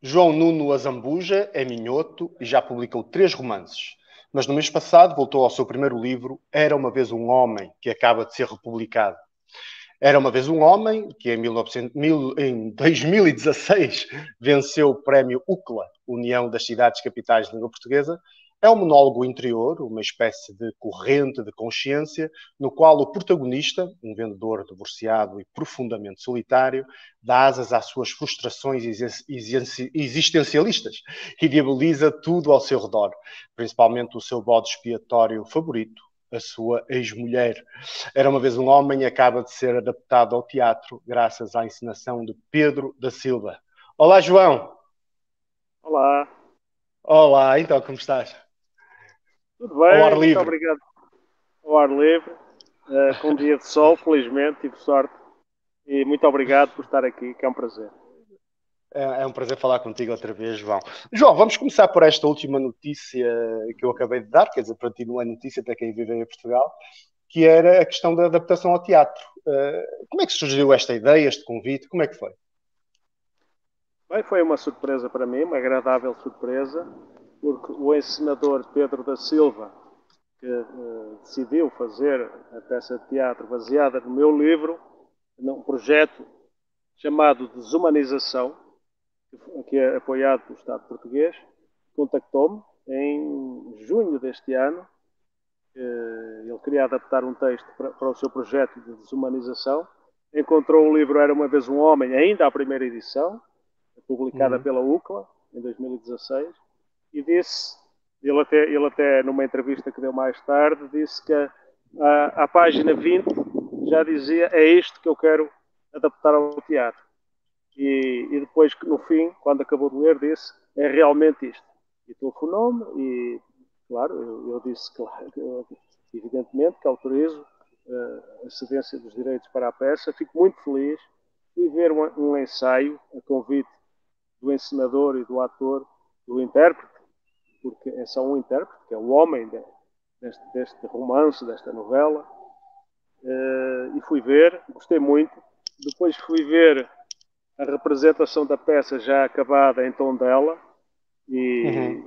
João Nuno Azambuja é minhoto e já publicou 3 romances. Mas no mês passado voltou ao seu primeiro livro, Era uma vez um homem, que acaba de ser republicado. Era uma vez um homem que em 2016 venceu o prémio UCLA, União das Cidades Capitais de Língua Portuguesa. É um monólogo interior, uma espécie de corrente de consciência, no qual o protagonista, um vendedor divorciado e profundamente solitário, dá asas às suas frustrações existencialistas e diaboliza tudo ao seu redor, principalmente o seu bode expiatório favorito, a sua ex-mulher. Era uma vez um homem e acaba de ser adaptado ao teatro graças à encenação de Pedro da Silva. Olá, João. Olá. Olá, então, como estás? Tudo Ao ar bem, muito livre. obrigado. Ao ar livre, com um dia de sol, felizmente, tive sorte. E muito obrigado por estar aqui, que é um prazer. É um prazer falar contigo outra vez, João. João, vamos começar por esta última notícia que eu acabei de dar, quer dizer, para ti não é notícia, para quem vive em Portugal, que era a questão da adaptação ao teatro. Como é que surgiu esta ideia, este convite? Como é que foi? Bem, foi uma surpresa para mim, uma agradável surpresa, porque o encenador Pedro da Silva, que decidiu fazer a peça de teatro baseada no meu livro, num projeto chamado Desumanização, que é apoiado pelo Estado português, contactou-me em junho deste ano. Ele queria adaptar um texto para o seu projeto de desumanização. Encontrou o livro Era uma vez um homem, ainda à primeira edição, publicada pela UCLA, em 2016, e disse, ele até numa entrevista que deu mais tarde, disse que a página 20 já dizia: é isto que eu quero adaptar ao teatro. E depois, no fim, quando acabou de ler, disse: é realmente isto. E telefonou-me e, claro, eu disse, claro, evidentemente, que autorizo a cedência dos direitos para a peça. Fico muito feliz. Fui ver um ensaio, a convite do encenador e do ator, do intérprete, porque é só um intérprete, que é o homem deste romance, desta novela. E fui ver, gostei muito. Depois fui ver a representação da peça já acabada em Tondela e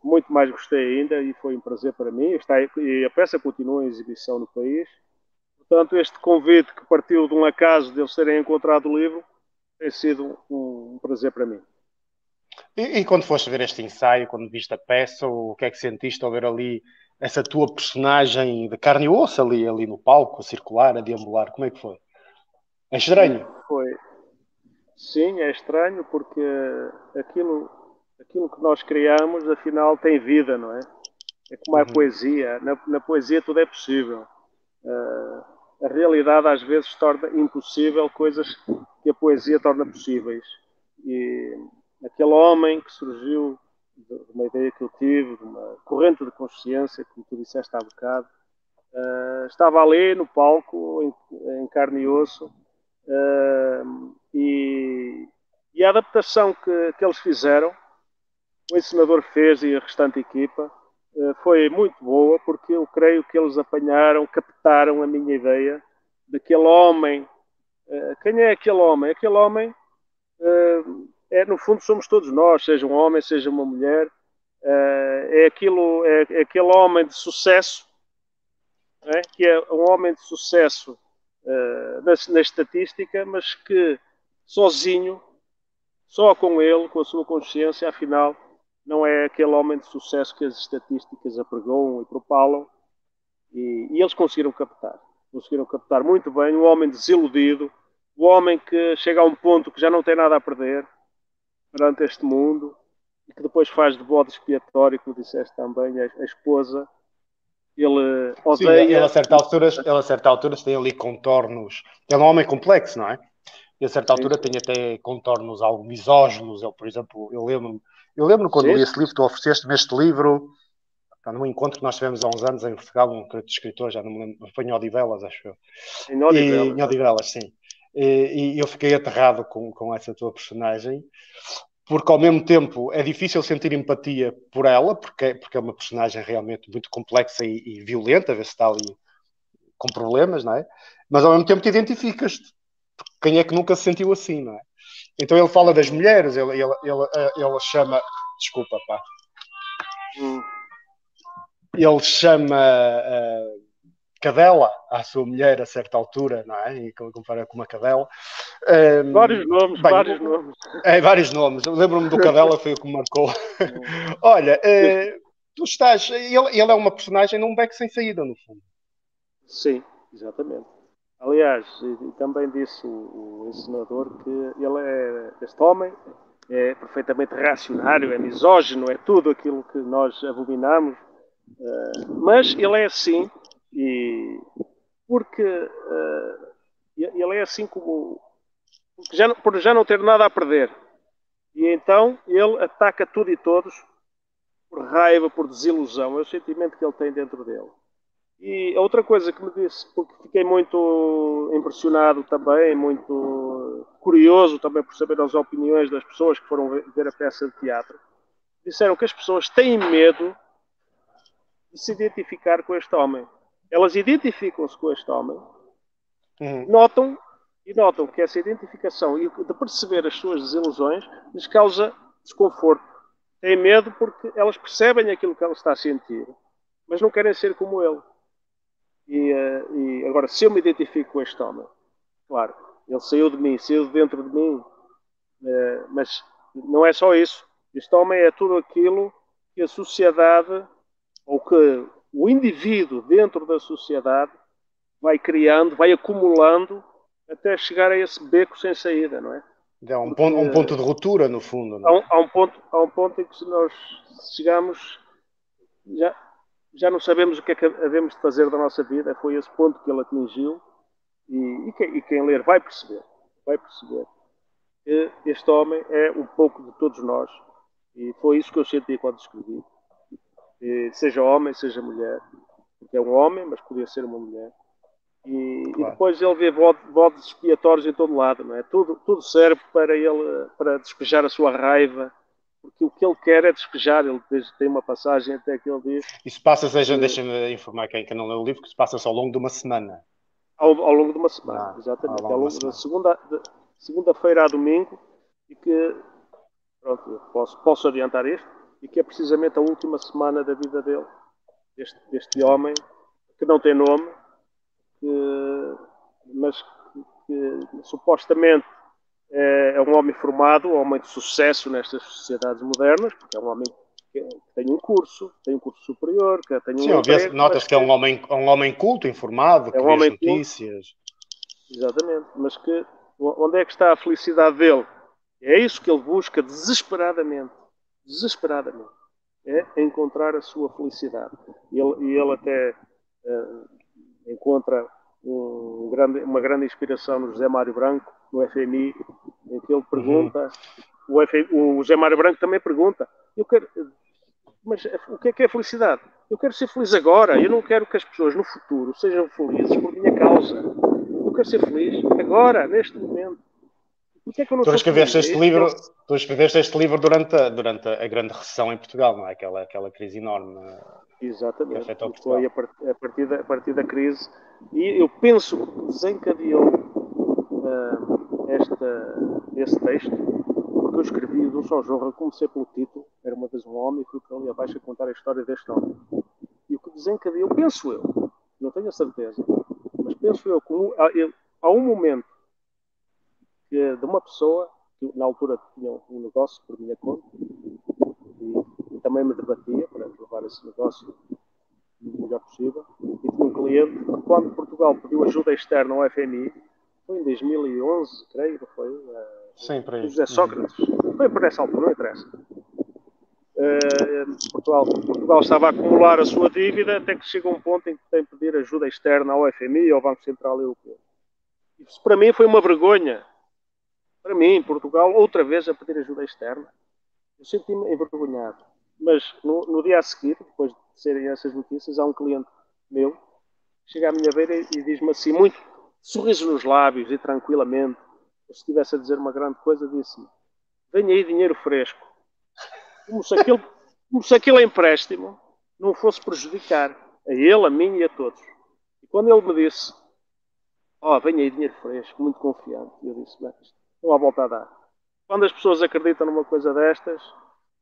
muito mais gostei ainda, e foi um prazer para mim. E a peça continua em exibição no país. Portanto, este convite, que partiu de um acaso de eles terem encontrado o livro, tem sido um prazer para mim. E quando foste ver este ensaio, quando viste a peça, o que é que sentiste ao ver ali essa tua personagem de carne e osso ali no palco, a circular, a deambular? Como é que foi? É estranho. Foi. Sim, é estranho, porque aquilo que nós criamos, afinal, tem vida, não é? É como a poesia. Na poesia tudo é possível. A realidade às vezes torna impossível coisas que a poesia torna possíveis. E aquele homem que surgiu de uma ideia que eu tive, de uma corrente de consciência, como tu disseste há bocado, estava ali no palco, em carne e osso, e a adaptação que eles fizeram, o encenador fez e a restante equipa, foi muito boa, porque eu creio que eles apanharam, captaram a minha ideia daquele homem. Quem é aquele homem? Aquele homem no fundo, somos todos nós, seja um homem, seja uma mulher. É aquele homem de sucesso, que é um homem de sucesso na estatística, mas que sozinho, só com ele, com a sua consciência, afinal, não é aquele homem de sucesso que as estatísticas apregoam e propalam. E eles conseguiram captar muito bem um homem desiludido, o homem que chega a um ponto que já não tem nada a perder perante este mundo, e que depois faz de bode expiatório, como disseste também, a esposa, Ele Sim, ele odeia. a certa alturas tem ali contornos. Ele é um homem complexo, não é? E a certa Sim, altura sim. tem até contornos algo misóginos. Ele, por exemplo, eu lembro quando Sim, li sim. esse livro, tu ofereceste-me este livro, está num encontro que nós tivemos há uns anos em Portugal, um escritor, já não me lembro, foi em Odivelas, acho eu. Em E, Odivelas, em Odivelas, sim. E eu fiquei aterrado com essa tua personagem, porque ao mesmo tempo é difícil sentir empatia por ela, porque é uma personagem realmente muito complexa e violenta, a ver se está ali com problemas, não é? Mas ao mesmo tempo te identificas-te. Quem é que nunca se sentiu assim, não é? Então ele fala das Uhum. mulheres, ele chama. Desculpa, pá. Uhum. Ele chama cadela à sua mulher a certa altura, não é? E compara com uma cadela. Vários nomes, Bem, vários nomes. vários nomes. Eu lembro-me do cadela, foi o que me marcou. Olha, tu estás. Ele é uma personagem num beco sem saída, no fundo. Sim, exatamente. Aliás, e também disse o encenador que este homem é perfeitamente reacionário, é misógino, é tudo aquilo que nós abominamos, mas ele é assim e porque ele é assim como por já não ter nada a perder. E então ele ataca tudo e todos por raiva, por desilusão, é o sentimento que ele tem dentro dele. E a outra coisa que me disse, porque fiquei muito impressionado também, muito curioso também por saber as opiniões das pessoas que foram ver a peça de teatro, disseram que as pessoas têm medo de se identificar com este homem. Elas identificam-se com este homem, Uhum. notam notam que essa identificação e de perceber as suas desilusões lhes causa desconforto. Têm medo porque elas percebem aquilo que ele está a sentir, mas não querem ser como ele. E agora, se eu me identifico com este homem, claro, ele saiu de mim, saiu de dentro de mim, mas não é só isso. Este homem é tudo aquilo que a sociedade, ou que o indivíduo dentro da sociedade vai criando, vai acumulando, até chegar a esse beco sem saída, não é? É Porque um ponto de ruptura, no fundo, não é? há um ponto em que se nós chegamos, já, já não sabemos o que é que havemos de fazer da nossa vida. Foi esse ponto que ele atingiu. E quem ler vai perceber que este homem é um pouco de todos nós. E foi isso que eu senti quando escrevi. E seja homem, seja mulher. Porque é um homem, mas podia ser uma mulher. E Claro. depois ele vê bodes expiatórios em todo lado, não é? Tudo serve para ele, para despejar a sua raiva, porque o que ele quer é despejar. Ele tem uma passagem até que ele diz Isso passa-se, que deixa-me informar quem não leu o livro, que se passa-se ao longo de uma semana. ao longo de uma semana, Não, ao exatamente, longo ao de uma longo da semana. segunda-feira a domingo, e que, pronto, eu posso adiantar isto, e que é precisamente a última semana da vida dele, deste Uhum. homem, que não tem nome, que, mas que supostamente é um homem formado, um homem de sucesso nestas sociedades modernas, porque é um homem que tem um curso superior, que tem Sim, um emprego, mas nota-se que é um homem culto, informado, é que um vê as homem culto, notícias. exatamente, mas que onde é que está a felicidade dele? É isso que ele busca desesperadamente, desesperadamente, é encontrar a sua felicidade. E ele até encontra uma grande inspiração no José Mário Branco, no FMI, em que ele Uhum. pergunta, o José Mário Branco também pergunta, eu quero, mas o que é felicidade? Eu quero ser feliz agora, eu não quero que as pessoas no futuro sejam felizes por minha causa. Eu quero ser feliz agora, neste momento. Porquê é que eu não Tu sou escreveste feliz? É este isso que livro, ele... tu escreveste este livro durante a grande recessão em Portugal, não é? Aquela crise enorme que Exatamente. afetou E foi Portugal. a partir da crise. E eu penso que desencadeou esse texto, porque eu escrevi do São João, eu comecei pelo título, era uma vez um homem, e fui para ali abaixo a contar a história deste homem. E o que desencadeou, penso eu, não tenho a certeza, mas penso eu que há um momento de uma pessoa, que na altura tinha um negócio por minha conta, e também me debatia para levar esse negócio o melhor possível, e tinha um cliente que, quando Portugal pediu ajuda externa ao FMI, foi em 2011, creio, foi, Sim, por o aí. José Uhum. Sócrates, foi por essa altura, não interessa. Portugal estava a acumular a sua dívida até que chega um ponto em que tem que pedir ajuda externa ao FMI, ao Banco Central Europeu. Isso para mim foi uma vergonha. Para mim, Portugal, outra vez a pedir ajuda externa. Eu senti-me envergonhado. Mas no dia a seguir, depois de serem essas notícias, há um cliente meu que chega à minha beira e diz-me assim, muito sorriso nos lábios e tranquilamente, se estivesse a dizer uma grande coisa, disse-me: venha aí dinheiro fresco. Como se aquele empréstimo não fosse prejudicar a ele, a mim e a todos. E quando ele me disse: venha aí dinheiro fresco, muito confiante, eu disse: bem, não há volta a dar. Quando as pessoas acreditam numa coisa destas,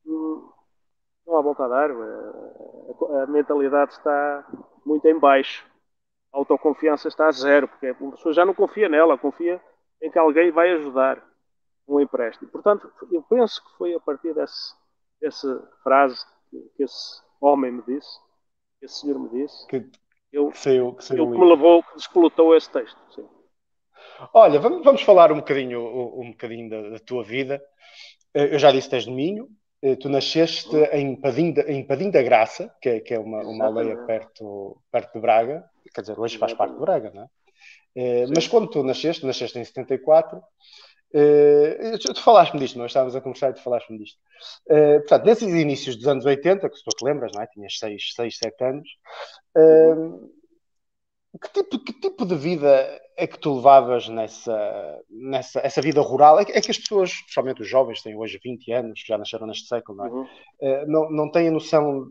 não há volta a dar. A mentalidade está muito em baixo. A autoconfiança está a zero, porque a pessoa já não confia nela, confia em que alguém vai ajudar um empréstimo. Portanto, eu penso que foi a partir dessa frase que esse homem me disse, que esse senhor me disse, Que eu, saiu, que saiu eu o que me livro. levou, que despolutou esse texto. Sim. Olha, vamos falar um bocadinho da tua vida. Eu já disse, tens de Minho. Tu nasceste em Padim da Graça, que é uma aldeia perto de Braga. Quer dizer, hoje faz parte de Braga, não é? Mas quando tu nasceste em 74, tu falaste-me disto, nós estávamos a conversar e tu falaste-me disto. Portanto, nesses inícios dos anos 80, que se tu te lembras, não é? Tinhas 6, 7 anos. Que tipo de vida é que tu levavas essa vida rural? É que as pessoas, especialmente os jovens, têm hoje 20 anos, já nasceram neste século, não é? Não têm a noção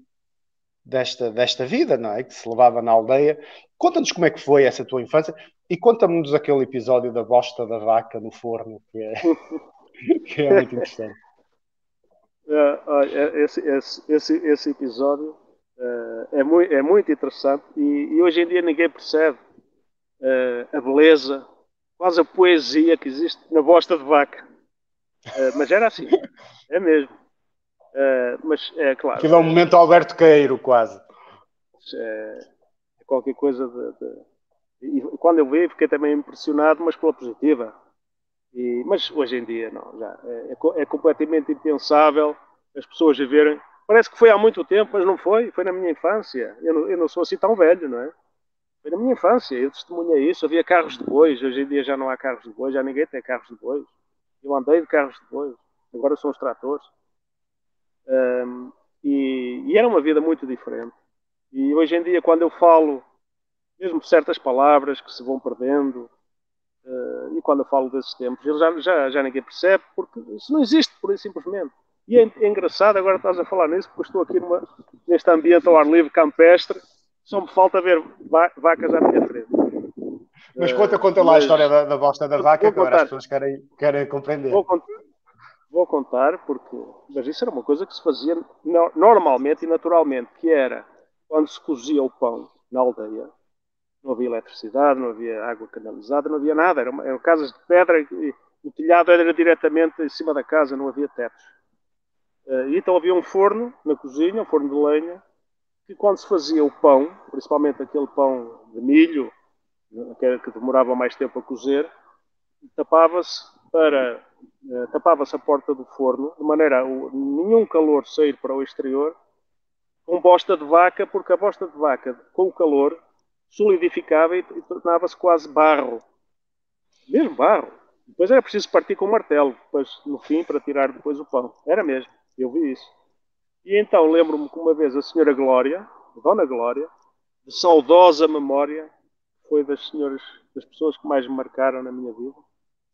desta vida, não é? Que se levava na aldeia. Conta-nos como é que foi essa tua infância e conta-nos aquele episódio da bosta da vaca no forno, que é muito interessante. Esse episódio é muito interessante e hoje em dia ninguém percebe a beleza, quase a poesia que existe na bosta de vaca. Mas era assim, é mesmo. Mas é claro. Aquilo é um momento Alberto Queiro, quase. É qualquer coisa E quando eu vi, fiquei também impressionado, mas pela positiva. Mas hoje em dia, não, já é completamente impensável as pessoas viverem. Parece que foi há muito tempo, mas não foi. Foi na minha infância. Eu não sou assim tão velho, não é? Foi na minha infância. Eu testemunhei isso. Havia carros de bois. Hoje em dia já não há carros de bois. Já ninguém tem carros de bois. Eu andei de carros de bois. Agora são os tratores. E era uma vida muito diferente. E hoje em dia, quando eu falo, mesmo certas palavras que se vão perdendo, e quando eu falo desses tempos, já ninguém percebe, porque isso não existe, por isso simplesmente. E é engraçado, agora estás a falar nisso, porque eu estou aqui neste ambiente ao ar livre, campestre, só me falta ver vacas à minha frente. Mas conta lá a história da bosta da vaca, que agora as pessoas querem compreender. Vou contar, mas isso era uma coisa que se fazia normalmente e naturalmente, que era quando se cozia o pão na aldeia. Não havia eletricidade, não havia água canalizada, não havia nada. Eram casas de pedra e o telhado era diretamente em cima da casa, não havia tetos. E então havia um forno na cozinha, um forno de lenha, que quando se fazia o pão, principalmente aquele pão de milho, que demorava mais tempo a cozer, tapava-se a porta do forno, de maneira a nenhum calor sair para o exterior, com bosta de vaca, porque a bosta de vaca, com o calor, solidificava e tornava-se quase barro. Mesmo barro. Depois era preciso partir com o martelo, depois, no fim, para tirar depois o pão. Era mesmo. Eu vi isso. E então lembro-me que uma vez a senhora Glória, a Dona Glória, de saudosa memória, foi das pessoas que mais me marcaram na minha vida.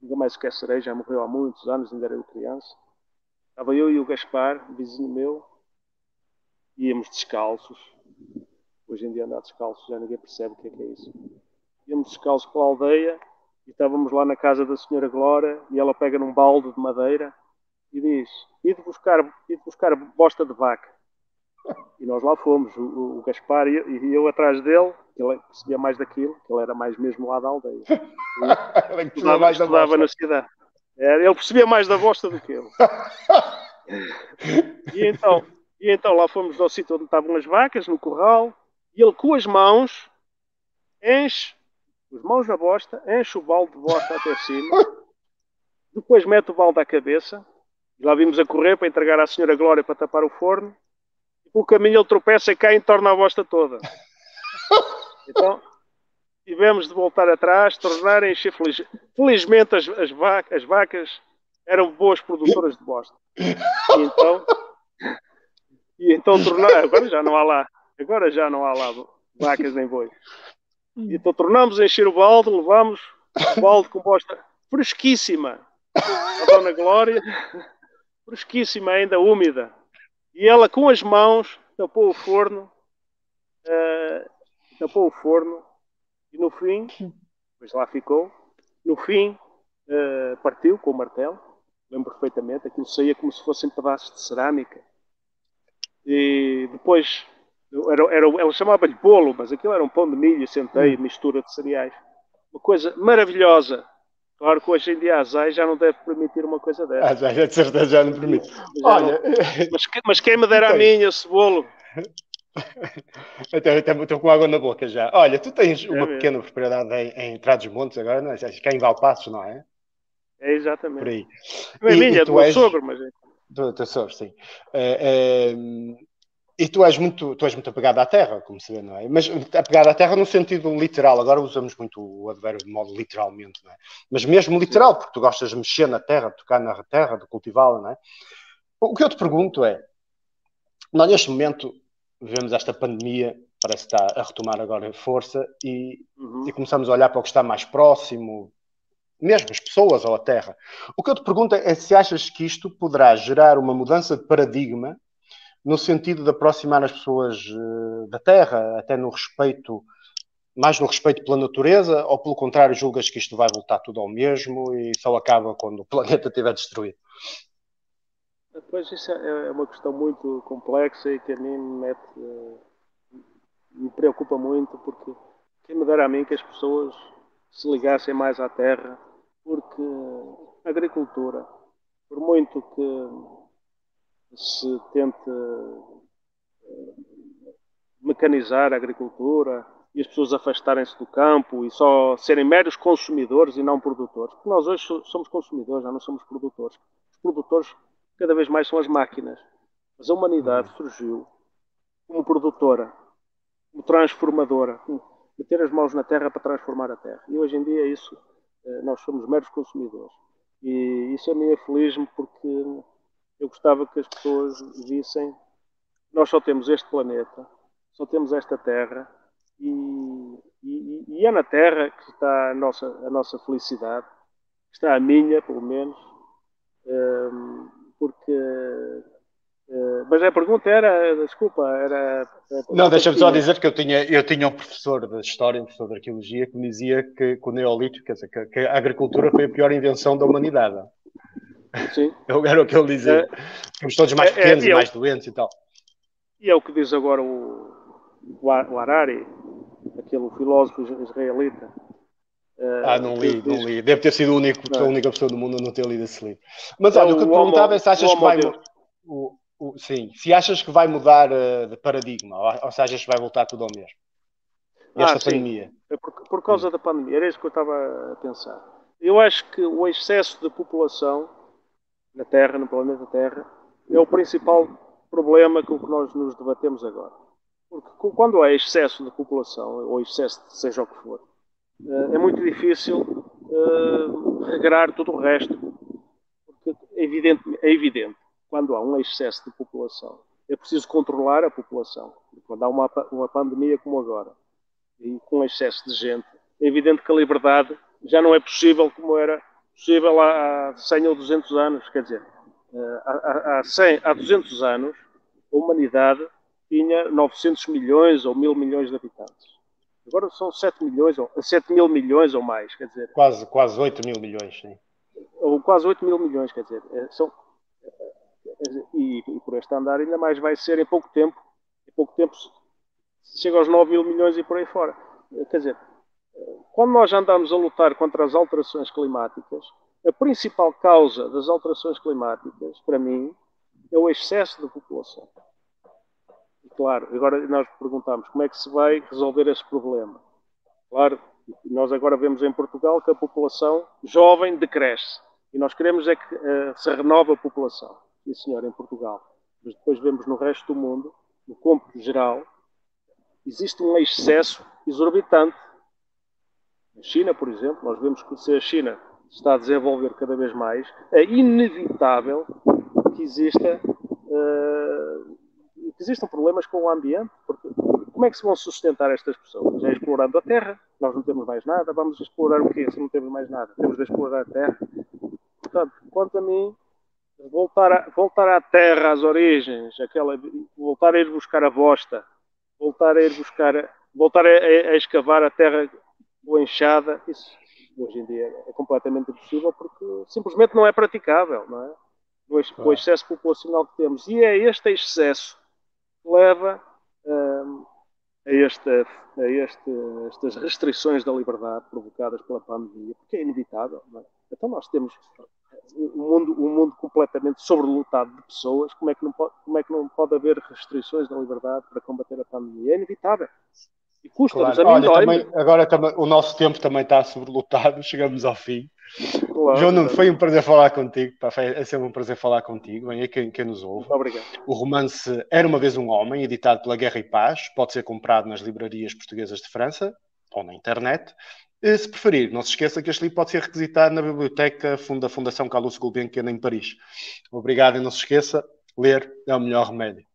Nunca mais esquecerei, já morreu há muitos anos, ainda era criança. Estava eu e o Gaspar, vizinho meu, íamos descalços. Hoje em dia andar descalços já ninguém percebe o que é isso. Íamos descalços pela aldeia e estávamos lá na casa da senhora Glória e ela pega num balde de madeira e diz: ide buscar bosta de vaca. E nós lá fomos, o Gaspar e eu atrás dele, que ele percebia mais daquilo, que ele era mais mesmo lá da aldeia. Estudava na cidade. Ele percebia mais da bosta do que eu. E então lá fomos ao sítio onde estavam as vacas, no curral, e ele com as mãos enche as mãos na bosta, enche o balde de bosta até cima, depois mete o balde à cabeça E lá vimos a correr para entregar à senhora Glória para tapar o forno. E pelo caminho ele tropeça e cai e entorna a bosta toda. Então, tivemos de voltar atrás, tornar a encher. Felizmente as vacas eram boas produtoras de bosta. E então tornar. Agora já não há lá vacas nem bois. E então tornamos a encher o balde, levamos o balde com bosta fresquíssima à Dona Glória, fresquíssima ainda, úmida. E ela com as mãos tapou o forno, e no fim, depois lá ficou, no fim partiu com o martelo, lembro perfeitamente, aquilo saía como se fossem pedaços de cerâmica. E depois, ela chamava-lhe bolo, mas aquilo era um pão de milho, centeio, mistura de cereais. Uma coisa maravilhosa. Claro que hoje em dia a ASAI já não deve permitir uma coisa dessa. Já, de certeza já não permite. Olha, mas quem me dera a mim esse bolo? Estou com água na boca já. Olha, tu tens uma pequena propriedade em Trás-os-Montes agora, não é? Acho que é em Valpassos, não é? É exatamente. Por aí. Não é minha, é do meu sogro, mas é. Do teu sogro, sim. E tu és muito apegado à terra, como se vê, não é? Mas apegado à terra no sentido literal. Agora usamos muito o advérbio de modo literalmente, não é? Mas mesmo literal, porque tu gostas de mexer na terra, de tocar na terra, de cultivá-la, não é? O que eu te pergunto é, nós neste momento vivemos esta pandemia, parece que está a retomar agora em força, e começamos a olhar para o que está mais próximo, mesmo as pessoas ou a terra. O que eu te pergunto é se achas que isto poderá gerar uma mudança de paradigma no sentido de aproximar as pessoas da terra, até no respeito, mais no respeito pela natureza, ou pelo contrário, julgas que isto vai voltar tudo ao mesmo e só acaba quando o planeta estiver destruído? Pois isso é uma questão muito complexa e que a mim me preocupa muito, porque quem me dera a mim que as pessoas se ligassem mais à terra, porque a agricultura, por muito que se tente mecanizar a agricultura e as pessoas afastarem-se do campo e só serem meros consumidores e não produtores, porque nós hoje somos consumidores, já não somos produtores. Os produtores cada vez mais são as máquinas, mas a humanidade surgiu como produtora, como transformadora, como meter as mãos na terra para transformar a terra. E hoje em dia isso, nós somos meros consumidores. E isso a mim aflige-me porque eu gostava que as pessoas vissem nós só temos este planeta, só temos esta terra e é na terra que está a nossa felicidade, está a minha, pelo menos, porque... mas a pergunta era, desculpa, era... Não, deixa-me só dizer que eu tinha um professor de História, um professor de Arqueologia, que me dizia que o Neolítico, quer dizer, que a agricultura foi a pior invenção da humanidade. Sim. Era o que ele dizia. Ficamos todos mais pequenos e mais doentes e tal. E é o que diz agora o Harari, aquele filósofo israelita. Não li. Deve ter sido a única pessoa do mundo a não ter lido esse livro. Mas olha, o que eu te perguntava é se achas que vai... Sim, se achas que vai mudar de paradigma, ou se achas que vai voltar tudo ao mesmo. Esta pandemia. Sim. Por causa da pandemia, era isso que eu estava a pensar. Eu acho que o excesso de população na Terra, no planeta Terra, é o principal problema com que nós nos debatemos agora. Porque quando há excesso de população, ou excesso de seja o que for, é muito difícil regrar tudo o resto. Porque é evidente, quando há um excesso de população, é preciso controlar a população. Quando há uma pandemia como agora, e com excesso de gente, é evidente que a liberdade já não é possível como era possível há 100 ou 200 anos. Quer dizer, há 200 anos, a humanidade tinha 900 milhões ou 1000 milhões de habitantes. Agora são 7 mil milhões ou mais, quer dizer... Quase 8 mil milhões, sim. Ou quase 8 mil milhões, quer dizer, e por este andar ainda mais vai ser em pouco tempo chega aos 9 mil milhões e por aí fora. Quer dizer, quando nós andamos a lutar contra as alterações climáticas, a principal causa das alterações climáticas, para mim, é o excesso de população. E claro, agora nós perguntamos como é que se vai resolver esse problema. Claro, nós agora vemos em Portugal que a população jovem decresce. E nós queremos é que se renove a população. Sim, senhor, em Portugal. Mas depois vemos no resto do mundo, no cômputo geral, existe um excesso exorbitante. Na China, por exemplo, nós vemos que se a China está a desenvolver cada vez mais, é inevitável que existam problemas com o ambiente, porque como é que se vão sustentar estas pessoas? É explorando a terra, nós não temos mais nada, vamos explorar o quê se não temos mais nada? Temos de explorar a terra. Portanto, quanto a mim, voltar à terra, às origens, voltar a ir buscar a bosta, voltar a escavar a terra com enxada, isso hoje em dia é completamente impossível porque simplesmente não é praticável, não é? O excesso populacional que temos. E é este excesso que leva a estas restrições da liberdade provocadas pela pandemia, porque é inevitável, não é? Então nós temos um mundo completamente sobrelotado de pessoas, como é que não pode haver restrições da liberdade para combater a pandemia? É inevitável. E custa-nos, claro. a mim Olha, dói-me. agora o nosso tempo também está sobrelotado, chegamos ao fim. Claro, João Nuno, foi um prazer falar contigo. É sempre um prazer falar contigo. Bem, é quem nos ouve. Muito obrigado. O romance Era Uma Vez um Homem, editado pela Guerra e Paz, pode ser comprado nas livrarias portuguesas de França ou na internet. Se preferir, não se esqueça que este livro pode ser requisitado na biblioteca da Fundação Carlos Gulbenkian em Paris. Obrigado e não se esqueça, ler é o melhor remédio.